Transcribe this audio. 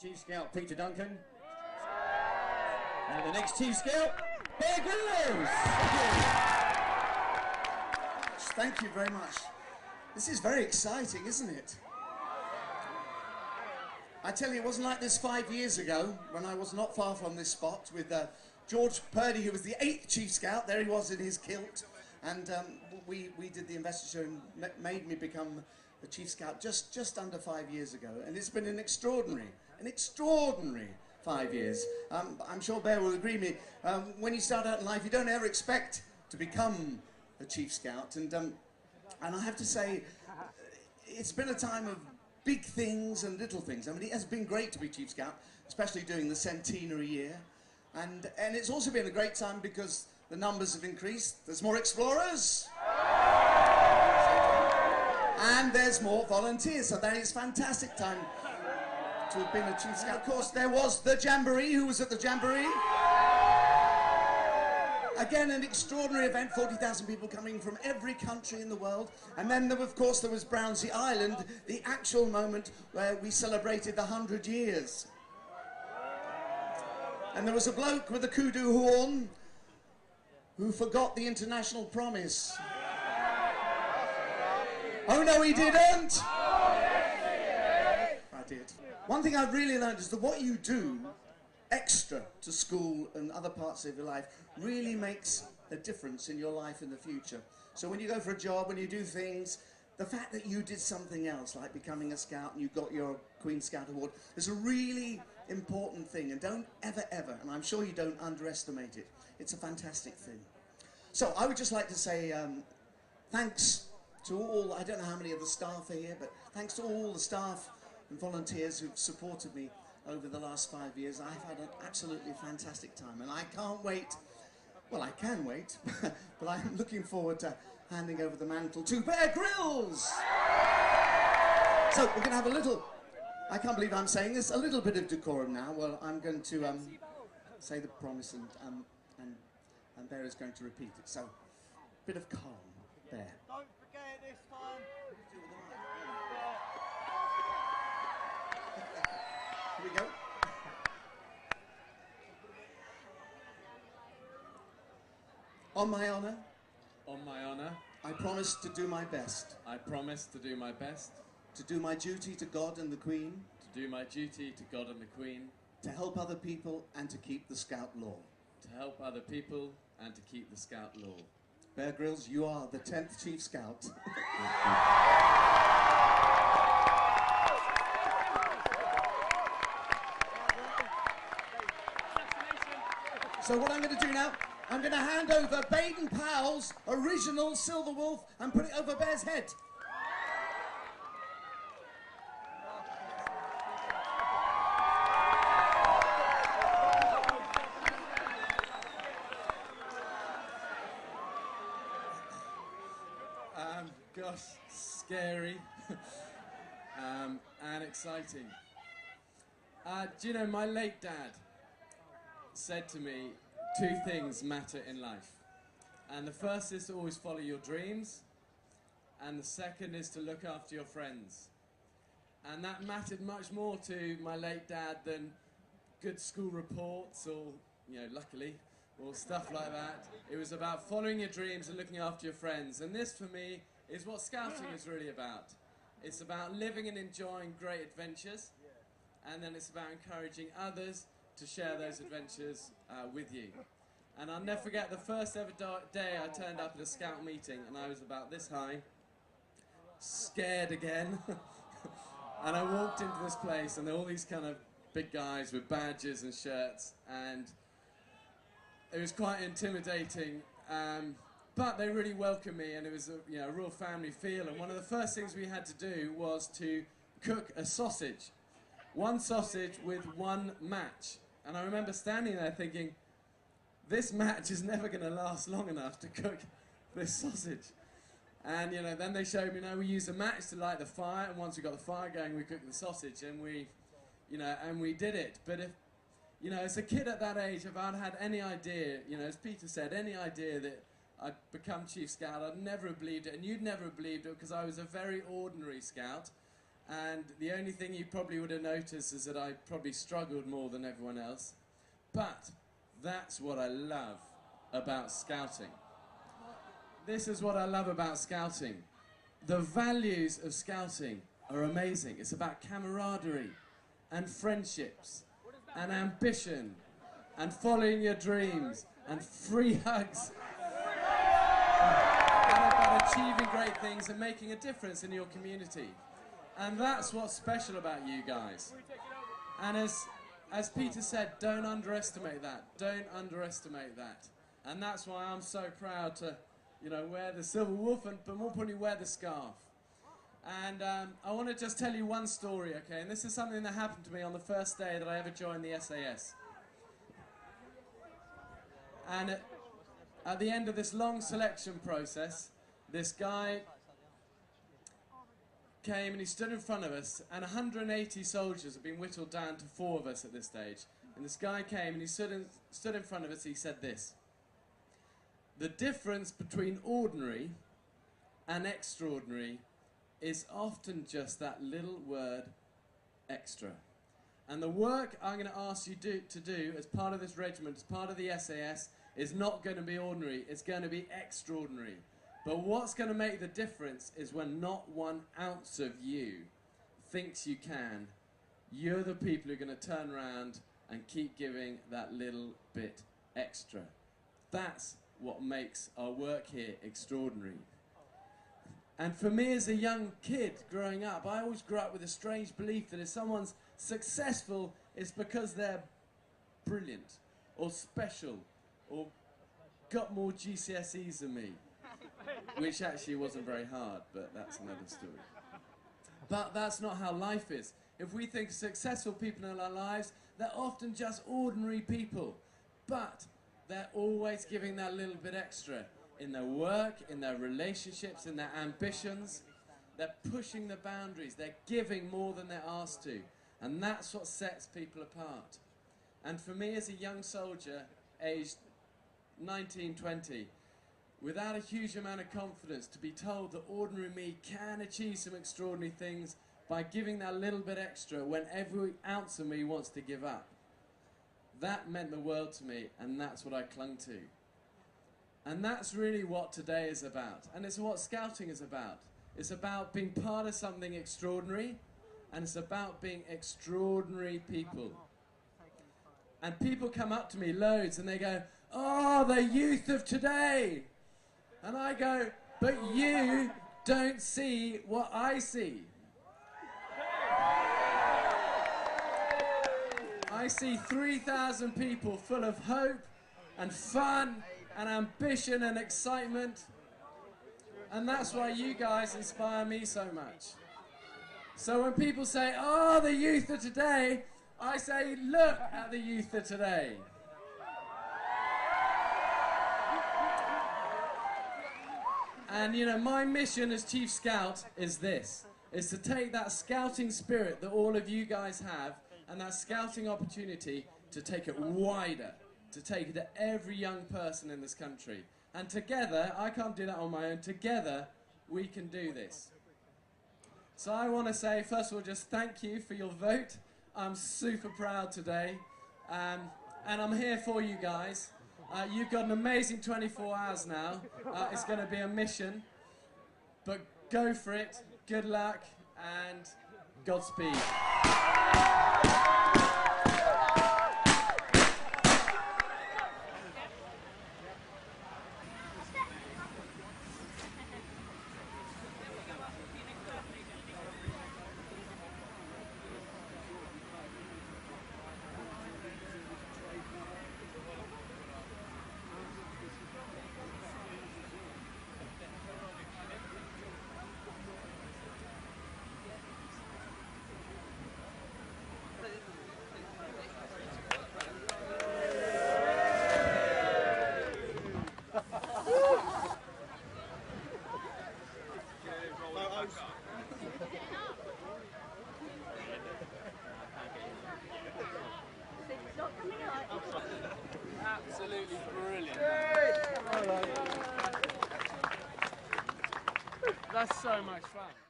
Chief Scout Peter Duncan. And the next Chief Scout, Gilwell. Thank you very much. This is very exciting, isn't it? I tell you, it wasn't like this 5 years ago when I was not far from this spot with George Purdy, who was the 8th Chief Scout. There he was in his kilt. And we did the investiture and made me become the Chief Scout just under 5 years ago. And it's been an extraordinary 5 years. I'm sure Bear will agree with me. When you start out in life, you don't ever expect to become a Chief Scout. And I have to say, it's been a time of big things and little things. I mean, it has been great to be Chief Scout, especially doing the centenary year. And it's also been a great time because the numbers have increased. There's more explorers. And there's more volunteers. So that is a fantastic time to have been a Chief Scout. Of course, there was the Jamboree. Who was at the Jamboree? Again, an extraordinary event, 40,000 people coming from every country in the world. And then, of course, there was Brownsea Island, the actual moment where we celebrated the 100 years. And there was a bloke with a kudu horn who forgot the international promise. Oh, no, he didn't! I did. One thing I've really learned is that what you do extra to school and other parts of your life really makes a difference in your life in the future. So when you go for a job, when you do things, the fact that you did something else, like becoming a scout and you got your Queen Scout Award, is a really important thing. And don't ever, and I'm sure you don't underestimate it. It's a fantastic thing. So I would just like to say thanks to all, I don't know how many of the staff are here, but thanks to all the staff and volunteers who've supported me over the last 5 years. I've had an absolutely fantastic time, and I can't wait. Well, I can wait, but I'm looking forward to handing over the mantle to Bear Grylls. So we're going to have a little, I can't believe I'm saying this, a little bit of decorum now. Well, I'm going to say the promise, and Bear is going to repeat it. So, a bit of calm, Bear. Don't forget this time. Here we go. On my honour. On my honour. I promise to do my best. I promise to do my best. To do my duty to God and the Queen. To do my duty to God and the Queen. To help other people and to keep the Scout law. To help other people and to keep the Scout law. Bear Grylls, you are the 10th Chief Scout. So what I'm going to do now, I'm going to hand over Baden Powell's original Silver Wolf and put it over Bear's head. Gosh, scary and exciting. Do you know, my late dad said to me, 2 things matter in life. And the first is to always follow your dreams, and the second is to look after your friends. And that mattered much more to my late dad than good school reports or, you know, luckily, or stuff like that. It was about following your dreams and looking after your friends. And this, for me, is what scouting is really about. It's about living and enjoying great adventures, and then it's about encouraging others to share those adventures with you. And I'll never forget the first ever day I turned up at a scout meeting, and I was about this high, scared again. And I walked into this place, and there were all these kind of big guys with badges and shirts, and it was quite intimidating. But they really welcomed me, and it was a real family feel. And one of the first things we had to do was to cook a sausage. One sausage with one match. And I remember standing there thinking, this match is never going to last long enough to cook this sausage. And, you know, then they showed me, we use a match to light the fire, and once we got the fire going, we cooked the sausage, and we did it. But if, you know, as a kid at that age, if I'd had any idea, you know, as Peter said, any idea that I'd become Chief Scout, I'd never have believed it, and you'd never have believed it, because I was a very ordinary scout. And the only thing you probably would have noticed is that I probably struggled more than everyone else. But that's what I love about scouting. This is what I love about scouting. The values of scouting are amazing. It's about camaraderie and friendships and ambition and following your dreams and free hugs and about achieving great things and making a difference in your community. And that's what's special about you guys. And as Peter said, don't underestimate that. Don't underestimate that. And that's why I'm so proud to, wear the silver wolf and, but more importantly, wear the scarf. And I want to just tell you one story, okay? And this is something that happened to me on the first day that I ever joined the SAS. And at the end of this long selection process, this guy came and he stood in front of us, and 180 soldiers have been whittled down to 4 of us at this stage. And this guy came and he stood in front of us, he said this: the difference between ordinary and extraordinary is often just that little word, extra. And the work I'm going to ask you to do as part of this regiment, as part of the SAS, is not going to be ordinary, it's going to be extraordinary. But what's going to make the difference is when not 1 ounce of you thinks you can, you're the people who are going to turn around and keep giving that little bit extra. That's what makes our work here extraordinary. And for me as a young kid growing up, I always grew up with a strange belief that if someone's successful, it's because they're brilliant or special or got more GCSEs than me. Which actually wasn't very hard, but that's another story. But that's not how life is. If we think successful people in our lives, they're often just ordinary people. But they're always giving that little bit extra in their work, in their relationships, in their ambitions. They're pushing the boundaries. They're giving more than they're asked to. And that's what sets people apart. And for me as a young soldier, aged 19, 20, without a huge amount of confidence, to be told that ordinary me can achieve some extraordinary things by giving that little bit extra when every ounce of me wants to give up. That meant the world to me, and that's what I clung to. And that's really what today is about. And it's what scouting is about. It's about being part of something extraordinary, and it's about being extraordinary people. And people come up to me loads and they go, "Oh, the youth of today." And I go, "But you don't see what I see." I see 3,000 people full of hope and fun and ambition and excitement. And that's why you guys inspire me so much. So when people say, "Oh, the youth of today," I say, "Look at the youth of today." And my mission as Chief Scout is this, is to take that scouting spirit that all of you guys have and that scouting opportunity to take it wider, to take it to every young person in this country. And together, I can't do that on my own, together we can do this. So I want to say, first of all, just thank you for your vote. I'm super proud today, and I'm here for you guys. You've got an amazing 24 hours now. It's going to be a mission, but go for it. Good luck and Godspeed. Absolutely brilliant. That's so much fun.